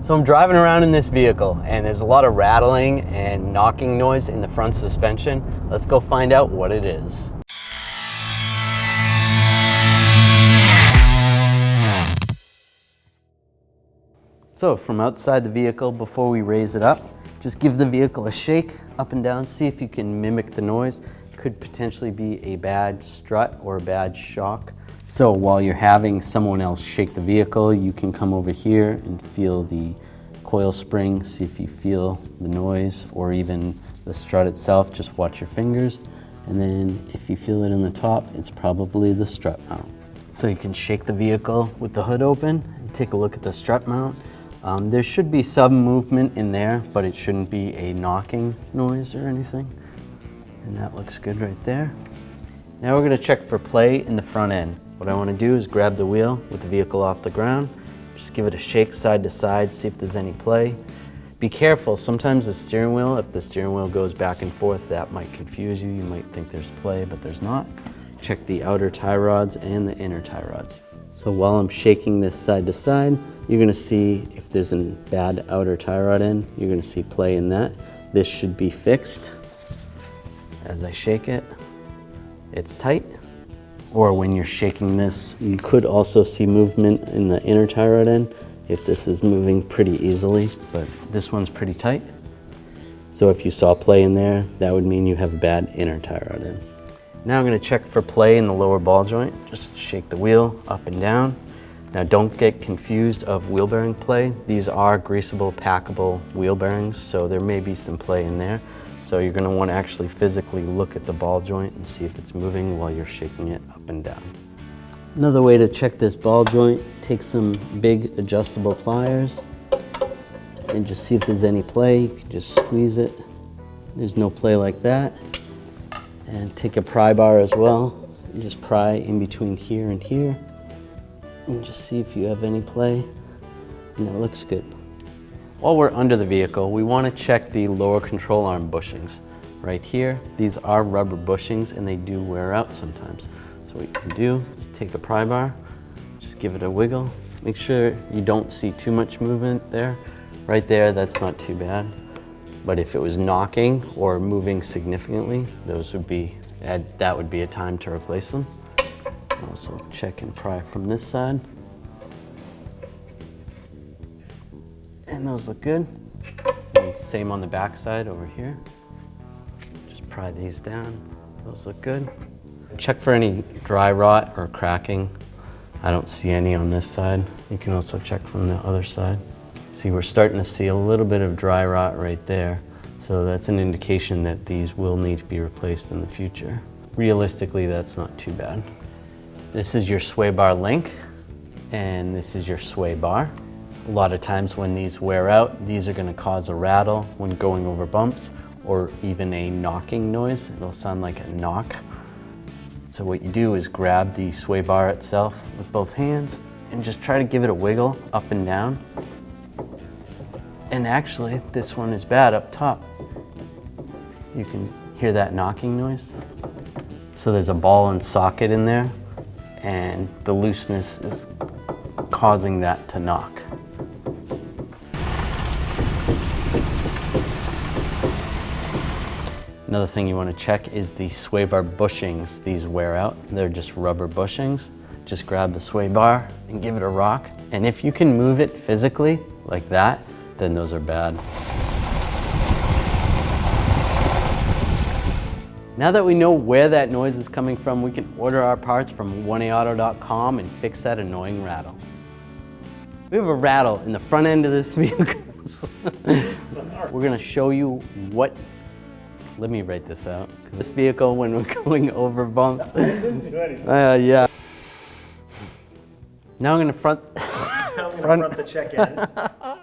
So I'm driving around in this vehicle and there's a lot of rattling and knocking noise in the front suspension. Let's go find out what it is. So from outside the vehicle, before we raise it up, just give the vehicle a shake up and down, see if you can mimic the noise. It could potentially be a bad strut or a bad shock. So while you're having someone else shake the vehicle, you can come over here and feel the coil spring, see if you feel the noise or even the strut itself. Just watch your fingers. And then if you feel it in the top, it's probably the strut mount. So you can shake the vehicle with the hood open and take a look at the strut mount. There should be some movement in there, but it shouldn't be a knocking noise or anything. And that looks good right there. Now we're going to check for play in the front end. What I want to do is grab the wheel with the vehicle off the ground, just give it a shake side to side, see if there's any play. Be careful, sometimes the steering wheel, if the steering wheel goes back and forth, that might confuse you. You might think there's play, but there's not. Check the outer tie rods and the inner tie rods. So while I'm shaking this side to side, you're going to see if there's a bad outer tie rod in, you're going to see play in that. This should be fixed. As I shake it, it's tight. Or when you're shaking this, you could also see movement in the inner tie rod end if this is moving pretty easily, but this one's pretty tight. So if you saw play in there, that would mean you have a bad inner tie rod end. Now I'm going to check for play in the lower ball joint. Just shake the wheel up and down. Now don't get confused of wheel bearing play. These are greasable, packable wheel bearings, so there may be some play in there. So you're going to want to actually physically look at the ball joint and see if it's moving while you're shaking it up and down. Another way to check this ball joint, take some big adjustable pliers and just see if there's any play. You can just squeeze it. There's no play like that. And take a pry bar as well and just pry in between here and here and just see if you have any play, and it looks good. While we're under the vehicle, we want to check the lower control arm bushings. Right here, these are rubber bushings and they do wear out sometimes. So what you can do is take a pry bar, just give it a wiggle. Make sure you don't see too much movement there. Right there, that's not too bad. But if it was knocking or moving significantly, that would be a time to replace them. Also check and pry from this side. And those look good. And same on the back side over here. Just pry these down. Those look good. Check for any dry rot or cracking. I don't see any on this side. You can also check from the other side. See, we're starting to see a little bit of dry rot right there. So that's an indication that these will need to be replaced in the future. Realistically, that's not too bad. This is your sway bar link, and this is your sway bar. A lot of times when these wear out, these are going to cause a rattle when going over bumps, or even a knocking noise. It'll sound like a knock. So what you do is grab the sway bar itself with both hands and just try to give it a wiggle up and down. And actually, this one is bad up top. You can hear that knocking noise. So there's a ball and socket in there, and the looseness is causing that to knock. Another thing you want to check is the sway bar bushings. These wear out. They're just rubber bushings. Just grab the sway bar and give it a rock. And if you can move it physically like that, then those are bad. Now that we know where that noise is coming from, we can order our parts from 1aauto.com and fix that annoying rattle. We have a rattle in the front end of this vehicle. We're going to show you what, let me write this out. This vehicle, when we're going over bumps. I didn't do anything. Yeah. Now I'm going to front I'm going to front the check in.